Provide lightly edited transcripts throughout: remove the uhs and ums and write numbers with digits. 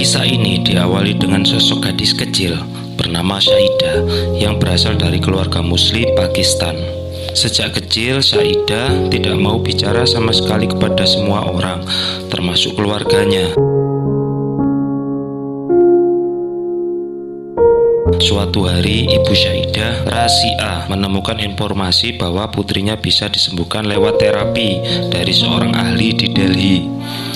Kisah ini diawali dengan sosok gadis kecil bernama Syaidah yang berasal dari keluarga Muslim Pakistan. Sejak kecil, Syaidah tidak mau bicara sama sekali kepada semua orang, termasuk keluarganya. Suatu hari, ibu Syaidah, Raziah, menemukan informasi bahwa putrinya bisa disembuhkan lewat terapi dari seorang ahli di Delhi.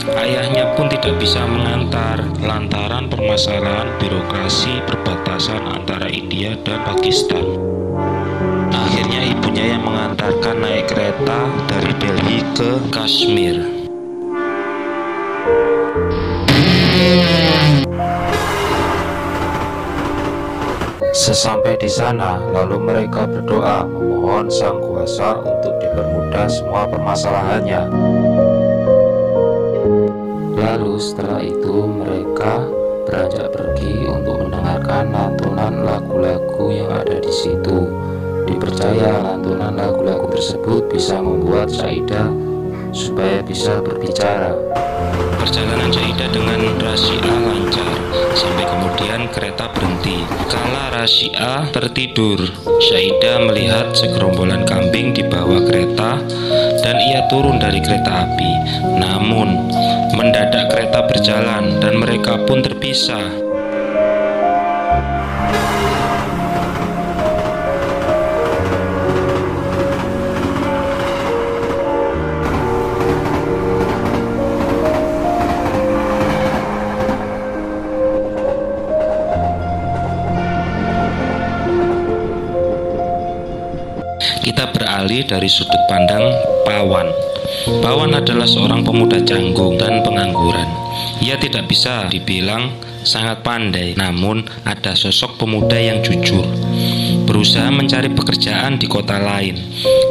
Ayahnya pun tidak bisa mengantar lantaran permasalahan birokrasi perbatasan antara India dan Pakistan. Akhirnya ibunya yang mengantarkan naik kereta dari Delhi ke Kashmir. Sesampai di sana, lalu mereka berdoa memohon Sang Kuasa untuk dipermudah semua permasalahannya. Lalu setelah itu mereka beranjak pergi untuk mendengarkan lantunan lagu-lagu yang ada di situ. Dipercaya lantunan lagu-lagu tersebut bisa membuat Syaidah supaya bisa berbicara. Perjalanan Syaidah dengan Raziah lancar sampai kemudian kereta berhenti. Kala Raziah tertidur, Syaidah melihat segerombolan kambing di bawah kereta dan ia turun dari kereta api. Namun mendadak kereta berjalan dan mereka pun terpisah. Kita beralih dari sudut pandang Pawan. Pawan adalah seorang pemuda canggung dan pengangguran. Ia tidak bisa dibilang sangat pandai, namun ada sosok pemuda yang jujur, berusaha mencari pekerjaan di kota lain.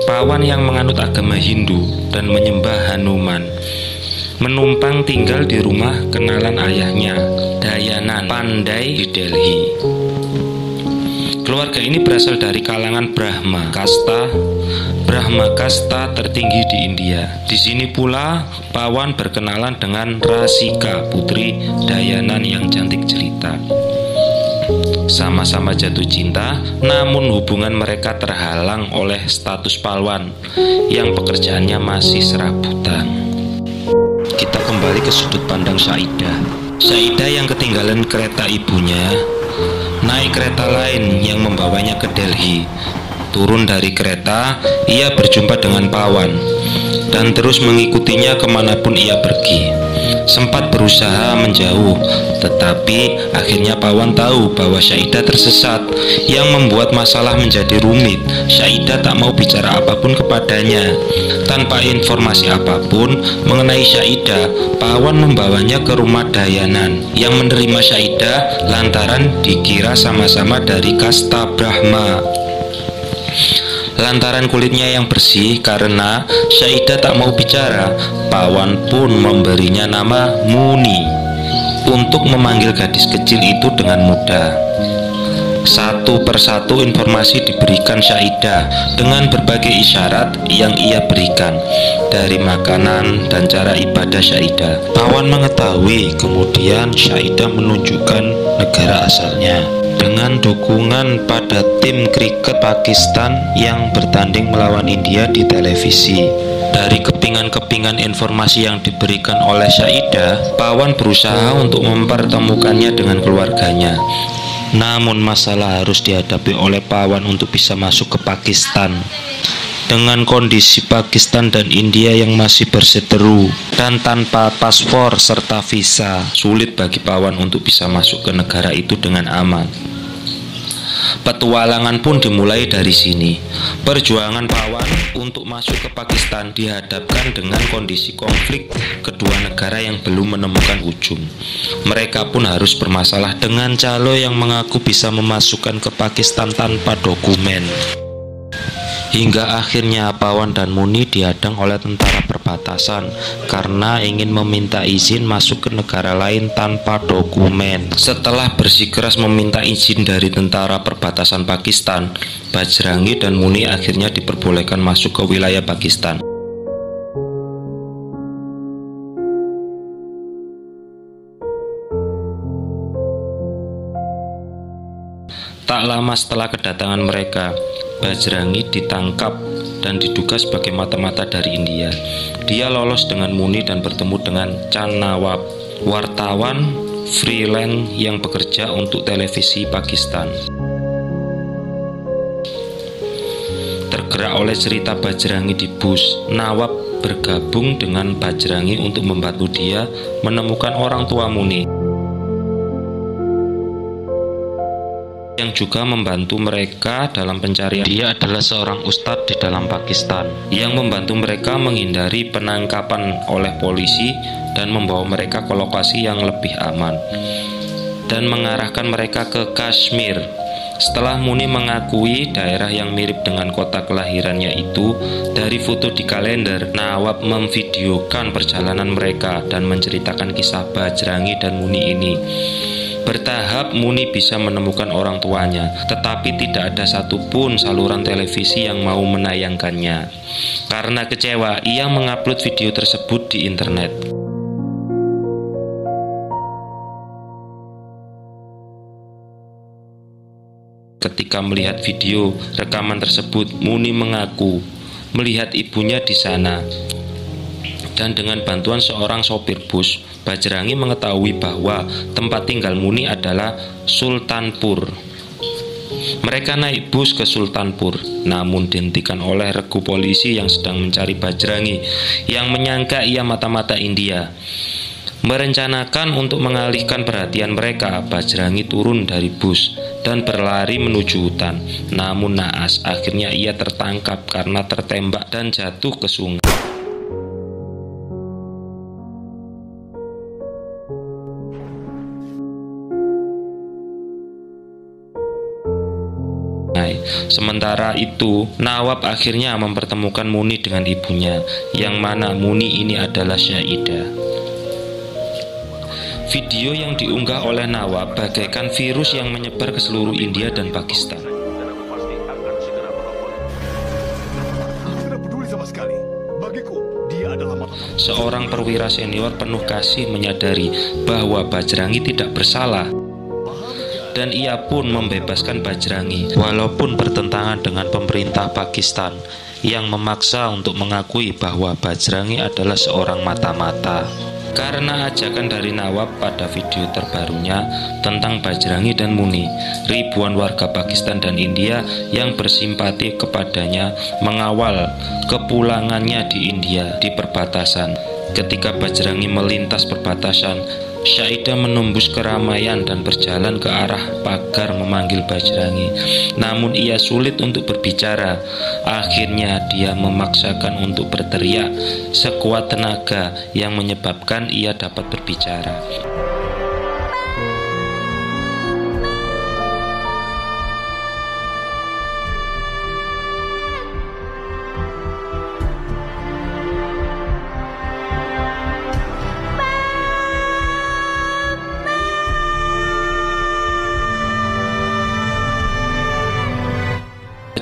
Pawan yang menganut agama Hindu dan menyembah Hanuman menumpang tinggal di rumah kenalan ayahnya, Dayanan Pandai di Delhi. Keluarga ini berasal dari kalangan Brahma kasta tertinggi di India. Di sini pula Pawan berkenalan dengan Rasika, putri Dayanan yang cantik jelita. Sama-sama jatuh cinta, namun hubungan mereka terhalang oleh status Pawan yang pekerjaannya masih serabutan. Kita kembali ke sudut pandang Syaidah. Syaidah yang ketinggalan kereta ibunya naik kereta lain yang membawanya ke Delhi. Turun dari kereta, ia berjumpa dengan Pawan dan terus mengikutinya kemanapun ia pergi. Sempat berusaha menjauh, tetapi akhirnya Pawan tahu bahwa Syaidah tersesat, yang membuat masalah menjadi rumit. Syaidah tak mau bicara apapun kepadanya. Tanpa informasi apapun mengenai Syaidah, Pawan membawanya ke rumah Dayanan yang menerima Syaidah lantaran dikira sama-sama dari kasta Brahma. Lantaran kulitnya yang bersih, karena Syaidah tak mau bicara, Pawan pun memberinya nama Muni untuk memanggil gadis kecil itu dengan mudah. Satu persatu informasi diberikan Syaidah dengan berbagai isyarat yang ia berikan, dari makanan dan cara ibadah Syaidah. Pawan mengetahui, kemudian Syaidah menunjukkan negara asalnya dengan dukungan pada tim kriket Pakistan yang bertanding melawan India di televisi. Dari kepingan-kepingan informasi yang diberikan oleh Syaidah, Pawan berusaha untuk mempertemukannya dengan keluarganya. Namun masalah harus dihadapi oleh Pawan untuk bisa masuk ke Pakistan. Dengan kondisi Pakistan dan India yang masih berseteru dan tanpa paspor serta visa, sulit bagi Pawan untuk bisa masuk ke negara itu dengan aman. Petualangan pun dimulai dari sini. Perjuangan Pawan untuk masuk ke Pakistan dihadapkan dengan kondisi konflik kedua negara yang belum menemukan ujung. Mereka pun harus bermasalah dengan calo yang mengaku bisa memasukkan ke Pakistan tanpa dokumen. Hingga akhirnya Pawan dan Muni dihadang oleh tentara perbatasan karena ingin meminta izin masuk ke negara lain tanpa dokumen. Setelah bersikeras meminta izin dari tentara perbatasan Pakistan, Bajrangi dan Muni akhirnya diperbolehkan masuk ke wilayah Pakistan. Tak lama setelah kedatangan mereka, Bajrangi ditangkap dan diduga sebagai mata-mata dari India. Dia lolos dengan Muni dan bertemu dengan Chan Nawab, wartawan freelance yang bekerja untuk televisi Pakistan. Tergerak oleh cerita Bajrangi di bus, Nawab bergabung dengan Bajrangi untuk membantu dia menemukan orang tua Muni, yang juga membantu mereka dalam pencarian. Dia adalah seorang ustadz di dalam Pakistan yang membantu mereka menghindari penangkapan oleh polisi dan membawa mereka ke lokasi yang lebih aman dan mengarahkan mereka ke Kashmir. Setelah Muni mengakui daerah yang mirip dengan kota kelahirannya itu dari foto di kalender, Nawab memvideokan perjalanan mereka dan menceritakan kisah Bajrangi dan Muni ini. Bertahap Muni bisa menemukan orang tuanya, tetapi tidak ada satupun saluran televisi yang mau menayangkannya. Karena kecewa, ia mengupload video tersebut di internet. Ketika melihat video rekaman tersebut, Muni mengaku melihat ibunya di sana. Dan dengan bantuan seorang sopir bus, Bajrangi mengetahui bahwa tempat tinggal Muni adalah Sultanpur. Mereka naik bus ke Sultanpur, namun dihentikan oleh regu polisi yang sedang mencari Bajrangi, yang menyangka ia mata-mata India. Merencanakan untuk mengalihkan perhatian mereka, Bajrangi turun dari bus dan berlari menuju hutan. Namun naas, akhirnya ia tertangkap karena tertembak dan jatuh ke sungai. Sementara itu, Nawab akhirnya mempertemukan Muni dengan ibunya, yang mana Muni ini adalah Syahidah. Video yang diunggah oleh Nawab bagaikan virus yang menyebar ke seluruh India dan Pakistan. Seorang perwira senior penuh kasih menyadari bahwa Bajrangi tidak bersalah, dan ia pun membebaskan Bajrangi walaupun bertentangan dengan pemerintah Pakistan yang memaksa untuk mengakui bahwa Bajrangi adalah seorang mata-mata. Karena ajakan dari Nawab pada video terbarunya tentang Bajrangi dan Muni, ribuan warga Pakistan dan India yang bersimpati kepadanya mengawal kepulangannya di India di perbatasan. Ketika Bajrangi melintas perbatasan, Syahidah menembus keramaian dan berjalan ke arah pagar memanggil Bajrangi. Namun ia sulit untuk berbicara. Akhirnya dia memaksakan untuk berteriak sekuat tenaga yang menyebabkan ia dapat berbicara.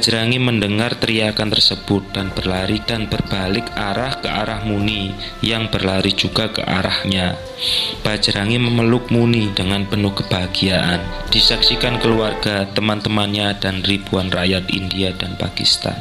Bajrangi mendengar teriakan tersebut dan berlari dan berbalik arah ke arah Muni yang berlari juga ke arahnya. Bajrangi memeluk Muni dengan penuh kebahagiaan, disaksikan keluarga, teman-temannya, dan ribuan rakyat India dan Pakistan.